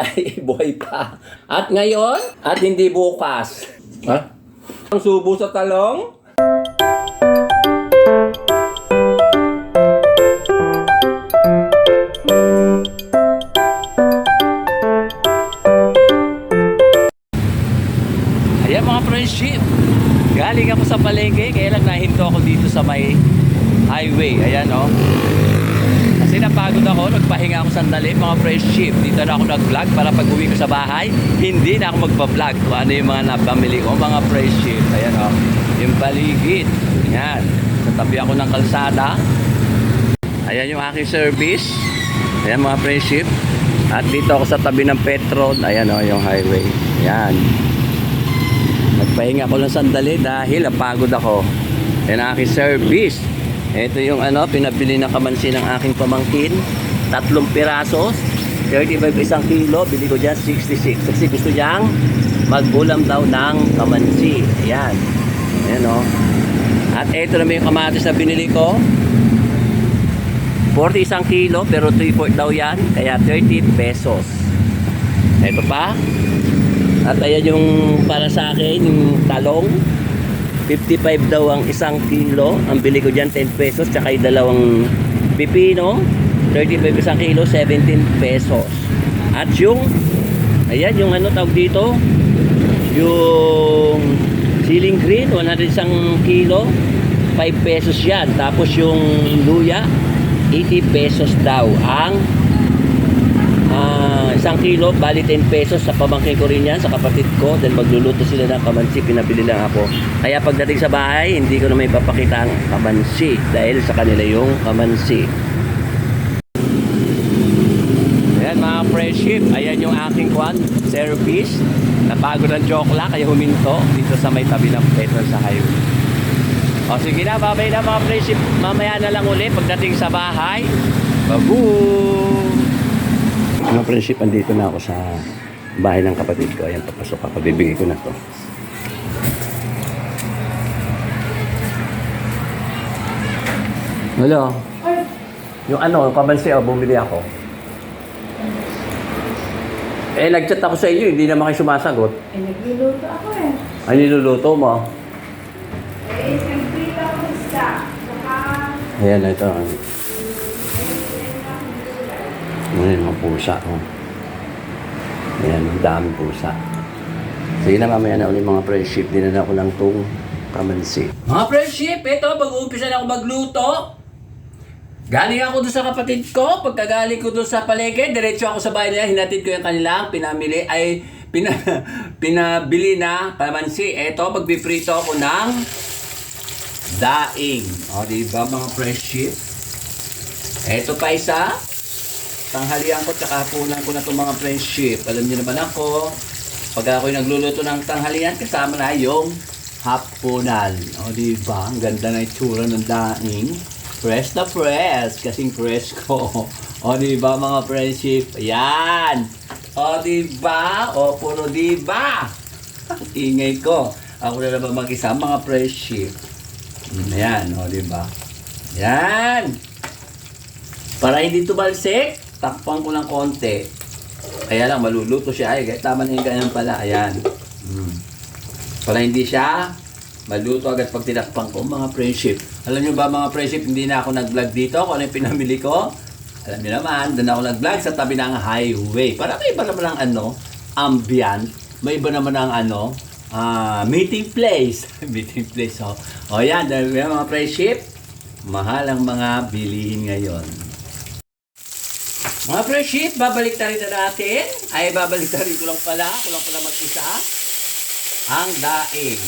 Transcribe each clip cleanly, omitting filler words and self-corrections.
ay buhay pa. At ngayon, at hindi bukas. Ha? Ang subo sa talong? Ayan mga friendship. Galing ako sa palengke, kaya lang nahinto ako dito sa may highway. Ayan o. Kasi napagod ako, nagpahinga ako sandali mga friendship. Dito na ako nag-vlog para pag uwi ko sa bahay, hindi na ako magpa-vlog kung ano yung mga napamili ko mga friendship. Ayan o. Yung paligid. Ayan. Natabi ako ng kalsada. Ayan yung aking service. Ayan mga friendship. At dito ako sa tabi ng Petron. Ayan o, yung highway. Ayan. Nagpahinga ko lang sandali dahil napagod ako. Ayan ang aking service. Ito yung pinabili na kamansi ng aking pamangkin. 3 pirasos. 35 isang kilo. Bili ko dyan 66. Kasi gusto niyang mag-ulam daw ng kamansi. Ayan. Ayan o. At ito naman yung kamatis na binili ko. 40 isang kilo. Pero 3/4 daw yan. Kaya 30 pesos. Ito pa. At ayan yung para sa akin, yung talong. 55 daw ang isang kilo. Ang bili ko dyan 10 pesos. Tsaka yung dalawang pipino. 35 isang kilo, 17 pesos. At yung, ayan yung tawag dito. Yung ceiling green, 100 isang kilo. 5 pesos yan. Tapos yung luya, 80 pesos daw ang isang kilo, bali 10 pesos sa pamangkin ko rin yan, sa kapatid ko. Dahil magluluto sila ng kamansi, pinabili lang ako. Kaya pagdating sa bahay, hindi ko na may papakita ang kamansi dahil sa kanila yung kamansi. Ayan mga friendship, ayan yung aking service. Napagod ng chokla, kaya huminto dito sa may tabi ng Petron sa highway. O sige na, babay na mga friendship. Mamaya na lang ulit pagdating sa bahay. Babu! Mga friendship, andito na ako sa bahay ng kapatid ko. Ayan, papasok ako. Bibigay ko na to. Hello? Yung kamansi, bumili ako. Nag-chat ako sa inyo, hindi naman kayo sumasagot. Nagluluto ako eh. Ay, niluluto mo? Nagprito ako isa. Saka... Ayan, ito. Ayan, mga pusa. Ayan, ang daming pusa. Sige na, mamaya na ulit mga friendship. Dinala ko lang itong kamansi. Mga friendship, ito, pag-uumpisa na ako magluto. Galing ako doon sa kapatid ko. Pagkagaling ko doon sa palengke, diretso ako sa bahay nila. Hinatid ko yung kanilang pinabili na kamansi. Ito, magpiprito ako ng daing. O, diba mga friendship? Ito pa isa. Tanghalian ko, tsaka hapunan ko na itong mga friendship. Alam niyo naman ako, pag ako'y nagluluto ng tanghalian, kasama na yung hapunan. O, diba? Ang ganda na itsura ng daing. Fresh na fresh. Kasing fresh ko. O, diba mga friendship? Ayan. O, diba? O, puro diba? Ingay ko. Ako na naman mag-isa, mga friendship. Ayan. O, diba? Ayan. Para hindi tumalsik, takpan ko ng konti. Kaya lang, maluluto siya. Ay, tama na yung ganyan pala. Ayan. Para hindi siya maluto agad pag tinakpan ko, mga friendship. Alam nyo ba, mga friendship, hindi na ako nag-vlog dito kung ano yung pinamili ko. Alam nyo naman, doon ako nag-vlog sa tabi ng highway. Para may iba naman ang ambient. May iba naman ang meeting place. Meeting place, oh. O yan, dahil mga friendship, mahal ang mga bilihin ngayon. Mga friendship, babalik na rin na natin. Ay, babalik na rin ko lang pala mag-isa. Ang daing.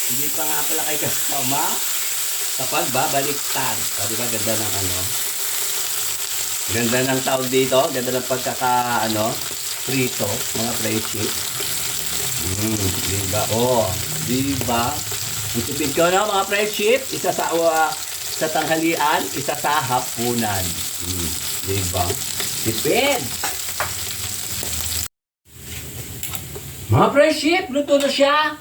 Hindi pa nga pala kayo kasama kapag babaliktad. O, diba, ganda ng ganda ng tawag dito. Ganda ng prito, mga friendship. Diba? O, diba? Ang tipid ko na, mga friendship. Isa sa tanghalian, isa sa hapunan. Diba? Tipid! Mga friendship, luto na siya.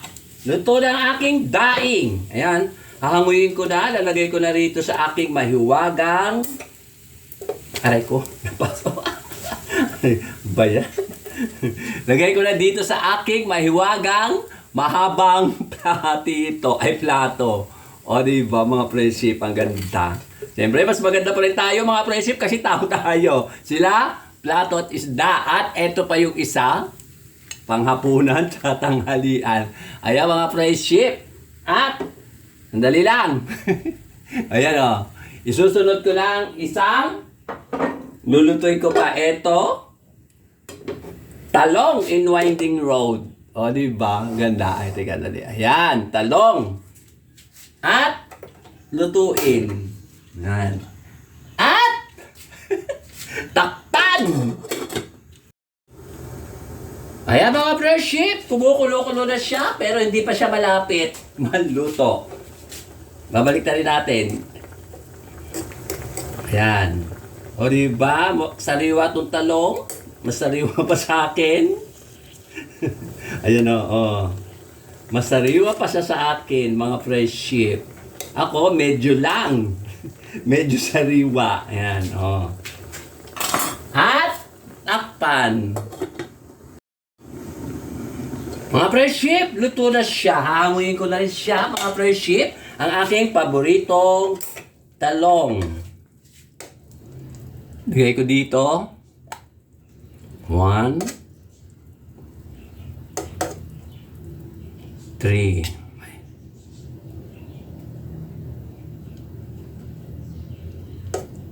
Luto na ang aking daing. Ayan. Hahanguin ko na. Lalagay ko na rito sa aking mahiwagang... Aray ko. Napasok. Bayan. Lagay ko na dito sa aking mahiwagang, mahabang platito. Ay, plato. O, diba mga friendship, ang ganda. Siyempre, mas maganda pa rin tayo mga friendship kasi tao tayo. Sila, plato at isda. At eto pa yung isa, panghapunan at tanghalian. Ayan mga friendship. At, sandali lang. Ayan o. Isusunod ko lang isang, lulutuin ko pa eto, talong in winding road. O, diba? Ganda. Ay, teka, dali. Ayan, talong. At, lutuin. Yan. At, takpan! Ayan mga friendship, kumukulo-kulo na siya, pero hindi pa siya malapit maluto. Babalik na rin natin. Ayan. O diba, sariwa itong talong. Mas sariwa pa sa akin. Ayan o. Masariwa pa siya sa akin, mga friendship. Ako, medyo lang. Medyo sariwa. Ayan, o. At, takpan. Mga friendship, luto na siya. Hamuin ko na rin siya, mga friendship. Ang aking paboritong talong. Lagay ko dito. 1, 3.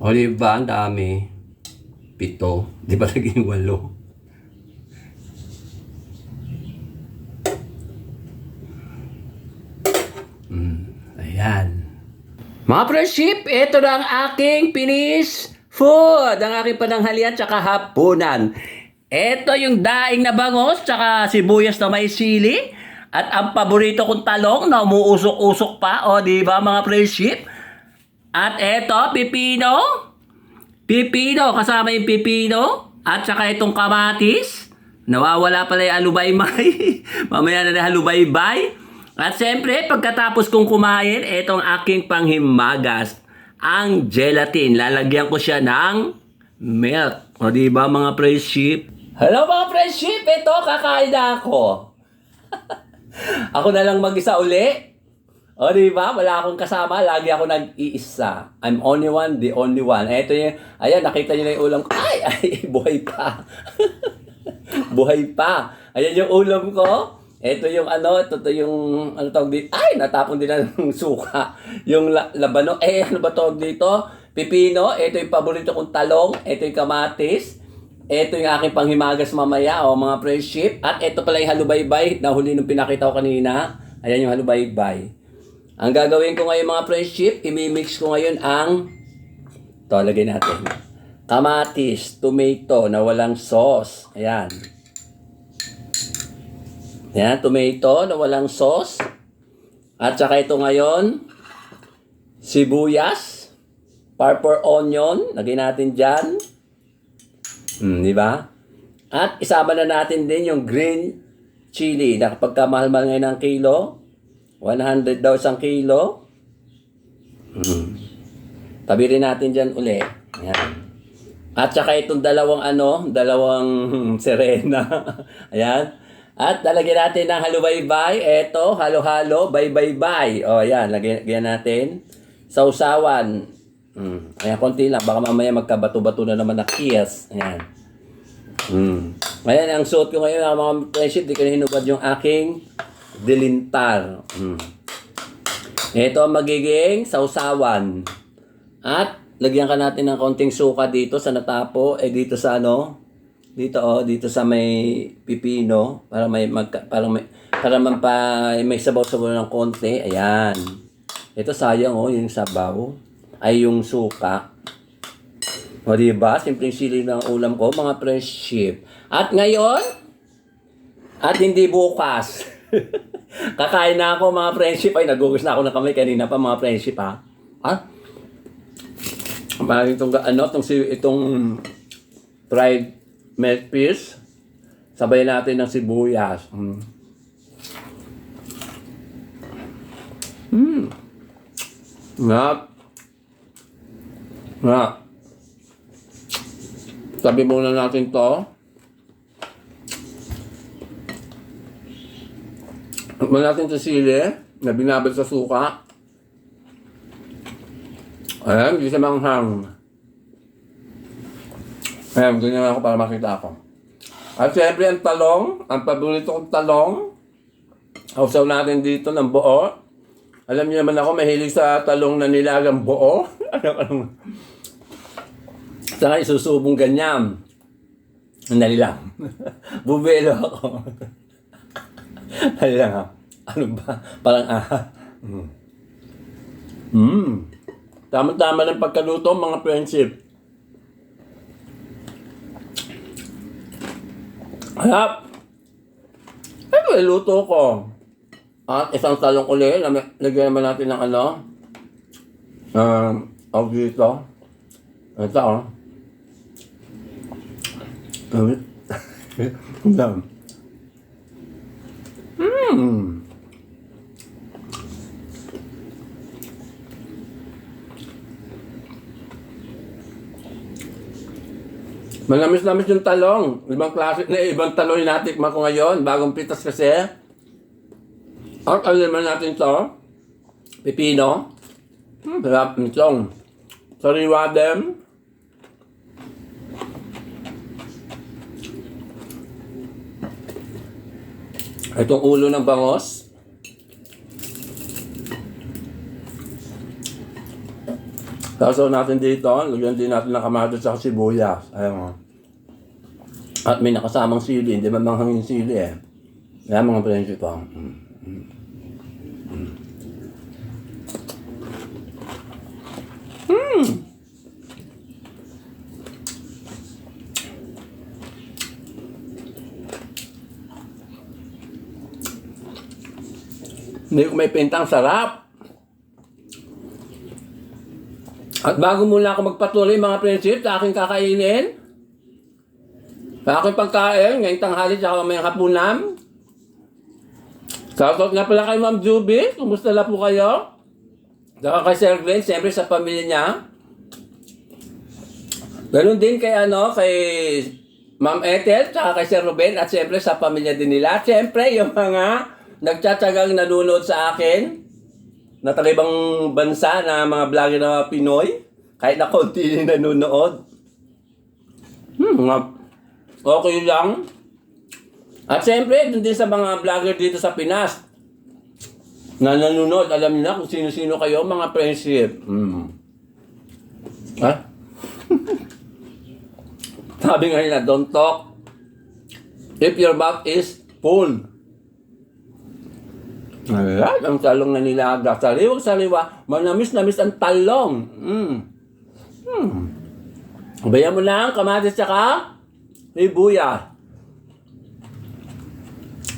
O diba, ang dami. 7. Di ba naging 8? Ayan. Mga friendship, ito na ang aking finish food. Ang aking pananghalian tsaka hapunan. Ito yung daing na bangos tsaka sibuyas na may sili. At ang paborito kong talong na umuusok-usok pa. O, di ba mga friendship? At eto, pipino. Pipino, kasama yung pipino. At saka itong kamatis. Nawawala pala yung alubaymay. Mamaya na na alubaybay. At siyempre, pagkatapos kong kumain, etong aking panghimagas. Ang gelatin. Lalagyan ko siya ng milk. O, di ba mga friendship? Hello mga friendship! Ito, kakain na ako. Ako na lang mag-isa uli. O, diba? Wala akong kasama. Lagi ako nag-iisa. I'm only one, the only one. Ito yung, ayan, nakita nyo na yung ulam ko. Ay, buhay pa. Buhay pa. Ayan yung ulam ko. Ito yung ito yung, tawag dito? Ay, natapon din na ng suka. Yung labano. Ano ba tawag dito? Pipino. Ito yung paborito kong talong. Ito yung kamatis. Ito yung aking panghimagas mamaya, mga friendship. At ito pala yung halubaybay na huli nung pinakita ko kanina. Ayan yung halubaybay. Ang gagawin ko ngayon mga friendship, imimix ko ngayon ang, ito, lagay natin. Kamatis, tomato na walang sauce. Ayan. Ayan, tomato na walang sauce. At saka ito ngayon, sibuyas, purple onion, lagay natin dyan. Di ba? At isama na natin din yung green chili na kapag kamahal-mahal ngayon ng kilo, 100 daw isang kilo. Tabi rin natin dyan uli. Ayan. At saka itong dalawang serena. Ayan. At lalagyan natin ng halubaybay. Eto, halo-halo, bay-bay-bay. O, ayan. Lagyan natin. Sausawan. Ayan, konti lang. Baka mamaya magkabato-bato na naman na kiyas. Ayan. Ayan, ang suot ko ngayon, mga friendship, di ko na hinubad yung aking dilintar. Ito ang magiging sausawan. At, lagyan ka natin ng konting suka dito sa natapo. Dito sa dito sa may pipino. Para may sabaw-sabaw ng konti. Ayan. Ito sayang, yung sabaw. Ay yung suka. O diba? Simpleng sili ng ulam ko, mga friendship. At ngayon, at hindi bukas. Kakain na ako, mga friendship. Ay, nagugus na ako ng kamay kanina pa, mga friendship, ha? Itong fried milk fish. Sabayan natin ng sibuyas. Sabi muna natin to. Tikman natin sa sili na binabad sa suka. Ayan, hindi siya manghang. Ayan, ganyan ako para makita ako. At syempre, ang talong, ang paborito kong talong. Hausaw natin dito ng buo. Alam niyo naman ako, mahilig sa talong na nilagang buo. Saka isusubong ganyan. Dali lang. Bubelo ako. Dali lang ha. Ano ba? Parang Tama-tama ng pagkaluto, mga friendship. Harap! Ito, iluto ko. At isang talong ulit, lagyan naman natin ng dito. Ito, Manamis-namis yung talong. Ibang klase na ibang talong yung natikman ko ngayon. Bagong pitas kasi. At ano naman natin to? Pipino. Sarap nitong. Sariwa dem. Itong ulo ng bangos. Sasaw natin dito. Lagyan din natin ng kamatis sa sibuyas. Ayan. At may nakasamang sili. Hindi man manghangin sili eh. Ayan mga friendship ko. Hindi ko may pintang sarap. At bago muna ako magpatuloy mga friendship sa aking kakainin, sa aking pagkain, ngayong tanghali at mamayang hapunan. Shoutout nga pala kay Ma'am Juby. Kumusta na po kayo? Saka kay Sir Glenn, siyempre sa pamilya niya. Ganun din kay kay Ma'am Ethel, saka kay Sir Ruben, at siyempre sa pamilya din nila. At siyempre yung mga nagtsatsagang nanonood sa akin, na talibang bansa na mga vlogger na mga Pinoy, kahit na konti din nanonood. Okay lang. At siyempre, dun din sa mga vlogger dito sa Pinas, na nanonood, alam niyo na kung sino-sino kayo, mga friendship. Ha? Sabi nga nila, don't talk if your mouth is full. Alright, ang talong na nilaga. Sariwang-sariwa. Manamis-namis ang talong. Bayan mo lang, kamatis tsaka sibuyas.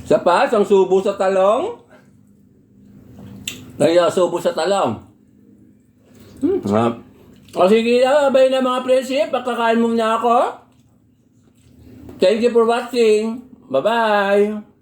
Sa pas, ang subo sa talong. Subo sa talong. O sige na, bayan na mga friendship. Pagkakain mo na ako. Thank you for watching. Bye-bye.